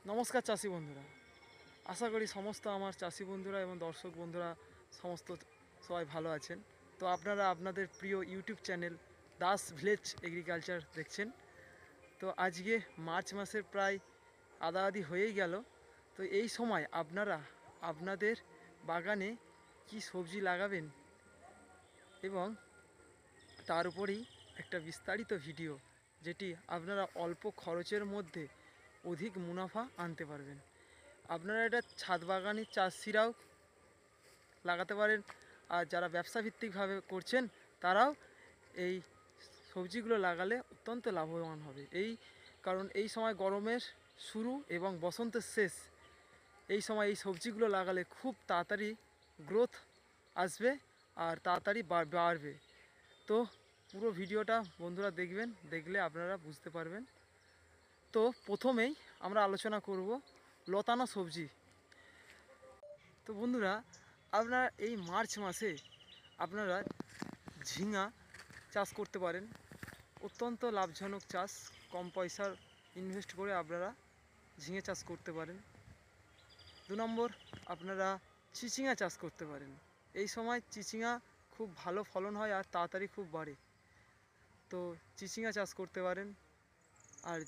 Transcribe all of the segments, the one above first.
নমস্কার চাষি বন্ধুরা, আশা করি সমস্ত আমার চাষি বন্ধুরা এবং দর্শক বন্ধুরা সমস্ত সবাই ভালো আছেন। তো আপনারা আপনাদের প্রিয় YouTube channel Das village agriculture দেখছেন। তো আজকে মার্চ মাসের প্রায় আধা হয়েই গেল। তো এই সময় আপনারা আপনাদের বাগানে কি সবজি লাগাবেন এবং তার উপরেই একটা বিস্তারিত ভিডিও, যেটি আপনারা অল্প খরচের মধ্যে অধিক মুনাফা আনতে পারবেন। আপনারা এটা ছাদ বাগানি চাষিরাও লাগাতে পারেন, আর যারা ব্যবসা ভিত্তিকভাবে করছেন তারাও এই সবজিগুলো লাগালে অত্যন্ত লাভবান হবে। কারণ এই সময় গরমের শুরু এবং বসন্তের শেষ, এই সময় এই সবজিগুলো লাগালে খুব তাড়াতাড়ি গ্রোথ আসবে আর তাড়াতাড়ি বাড়বে। তো পুরো ভিডিওটা বন্ধুরা দেখবেন, দেখলে আপনারা বুঝতে পারবেন। তো প্রথমেই আমরা আলোচনা করব লতানো সবজি। তো বন্ধুরা, আপনারা এই মার্চ মাসে আপনারা ঝিঙা চাষ করতে পারেন। অত্যন্ত লাভজনক চাষ, কম পয়সার ইনভেস্ট করে আপনারা ঝিঙে চাষ করতে পারেন। 2 নম্বর, আপনারা চিচিঙা চাষ করতে পারেন। এই সময় চিচিঙা খুব ভালো ফলন হয় আর তাড়াতাড়ি খুব বাড়ে, তো চিচিঙা চাষ করতে পারেন। আর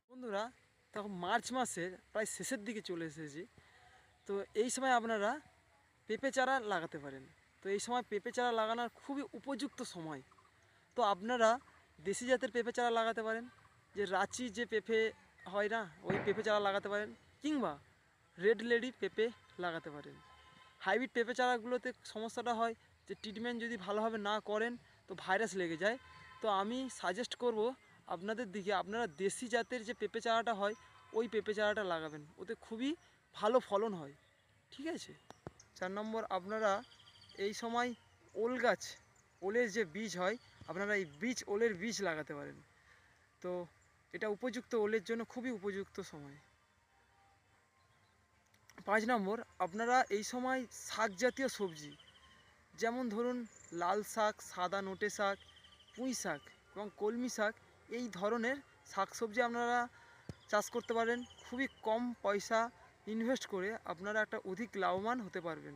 বন্ধুরা, তখন মার্চ মাসের প্রায় শেষের দিকে চলে এসেছি, তো এই সময় আপনারা পেঁপে চারা লাগাতে পারেন। তো এই সময় পেঁপে চারা লাগানোর খুবই উপযুক্ত সময়। তো আপনারা দেশি জাতের পেঁপে চারা লাগাতে পারেন, যে রাঁচি যে পেঁপে হয় না, ওই পেঁপে চারা লাগাতে পারেন, কিংবা রেড লেডি পেঁপে লাগাতে পারেন। হাইব্রিড পেঁপে চারাগুলোতে সমস্যাটা হয় যে ট্রিটমেন্ট যদি ভালোভাবে না করেন তো ভাইরাস লেগে যায়। তো আমি সাজেস্ট করব আপনাদের দিকে, আপনারা দেশি জাতের যে পেঁপে চারাটা হয় ওই পেঁপে চারাটা লাগাবেন, ওতে খুবই ভালো ফলন হয়। ঠিক আছে। 4 নম্বর, আপনারা এই সময় ওল গাছ, ওলের যে বীজ হয়, আপনারা এই ওলের বীজ লাগাতে পারেন। তো এটা উপযুক্ত, ওলের জন্য খুবই উপযুক্ত সময়। 5 নম্বর, আপনারা এই সময় শাক জাতীয় সবজি, যেমন ধরুন লাল শাক, সাদা নোটে শাক, পুঁই শাক এবং কলমি শাক, এই ধরনের শাকসবজি আপনারা চাষ করতে পারেন। খুবই কম পয়সা ইনভেস্ট করে আপনারা একটা অধিক লাভবান হতে পারবেন।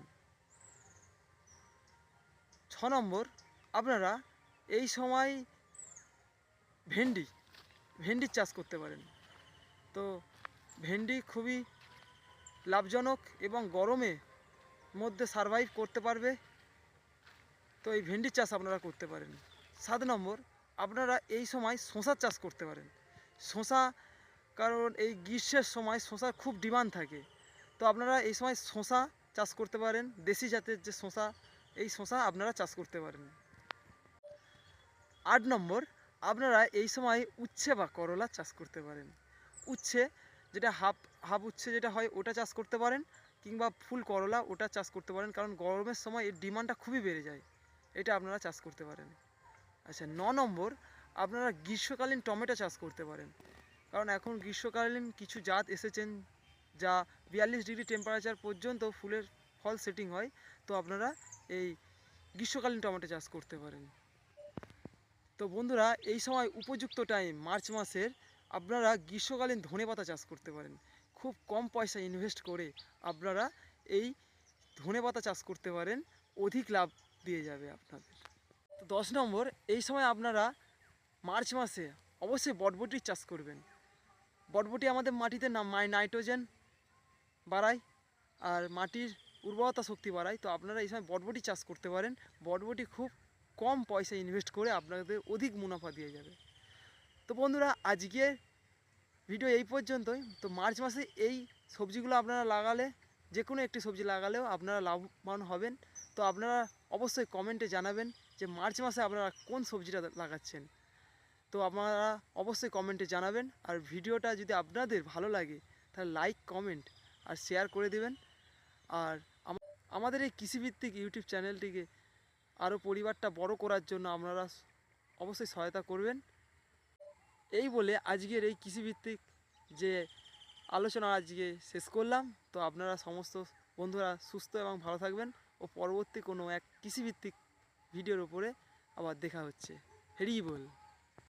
6 নম্বর, আপনারা এই সময় ভেন্ডির চাষ করতে পারেন। তো ভেন্ডি খুবই লাভজনক এবং গরমে মধ্যে সারভাইভ করতে পারবে, তো এই ভেন্ডির চাষ আপনারা করতে পারেন। 7 নম্বর, আপনারা এই সময় শশার চাষ করতে পারেন। শশা, কারণ এই গ্রীষ্মের সময় শশার খুব ডিমান্ড থাকে, তো আপনারা এই সময় শশা চাষ করতে পারেন। দেশি জাতের যে শশা, এই শশা আপনারা চাষ করতে পারেন। 8 নম্বর, আপনারা এই সময় উচ্ছে বা করলা চাষ করতে পারেন। উচ্ছে, যেটা হাফ উচ্ছে যেটা হয়, ওটা চাষ করতে পারেন, কিংবা ফুল করলা ওটা চাষ করতে পারেন, কারণ গরমের সময় এর ডিমান্ডটা খুবই বেড়ে যায়, এটা আপনারা চাষ করতে পারেন। আচ্ছা, 9 নম্বর, আপনারা গ্রীষ্মকালীন টমেটো চাষ করতে পারেন। কারণ এখন গ্রীষ্মকালীন কিছু জাত এসেছেন যা 42 ডিগ্রি টেম্পারেচার পর্যন্ত ফুলের ফল সেটিং হয়, তো আপনারা এই গ্রীষ্মকালীন টমেটো চাষ করতে পারেন। তো বন্ধুরা, এই সময় উপযুক্ত টাইম মার্চ মাসের, আপনারা গ্রীষ্মকালীন ধনেপাতা চাষ করতে পারেন। খুব কম পয়সা ইনভেস্ট করে আপনারা এই ধনেপাতা চাষ করতে পারেন, অধিক লাভ দিয়ে যাবে আপনাদের। তো 10 নম্বর, এই সময় আপনারা মার্চ মাসে অবশ্যই বটবটির চাষ করবেন। বটবটি আমাদের মাটিতে নাইট্রোজেন বাড়ায় আর মাটির উর্বরতা শক্তি বাড়ায়, তো আপনারা এই সময় বটবটি চাষ করতে পারেন। বটবটি খুব কম পয়সা ইনভেস্ট করে আপনাদের অধিক মুনাফা দিয়ে যাবে। তো বন্ধুরা, আজকের ভিডিও এই পর্যন্তই। তো মার্চ মাসে এই সবজিগুলো আপনারা লাগালে, যে কোনো একটি সবজি লাগালেও আপনারা লাভবান হবেন। তো আপনারা অবশ্যই কমেন্টে জানাবেন যে মার্চ মাসে আপনারা কোন সবজিটা লাগাচ্ছেন। তো আপনারা অবশ্যই কমেন্টে জানাবেন, আর ভিডিওটা যদি আপনাদের ভালো লাগে তাহলে লাইক, কমেন্ট আর শেয়ার করে দেবেন। আর আমাদের এই কৃষিভিত্তিক ইউটিউব চ্যানেলটিকে আরও পরিবারটা বড় করার জন্য আপনারা অবশ্যই সহায়তা করবেন। এই বলে আজকের এই কৃষিভিত্তিক যে আলোচনা আজকে শেষ করলাম। তো আপনারা সমস্ত বন্ধুরা সুস্থ এবং ভালো থাকবেন, ও পরবর্তী কোনো এক কৃষিভিত্তিক ভিডিওর উপরে আবার দেখা হচ্ছে। হরি বল।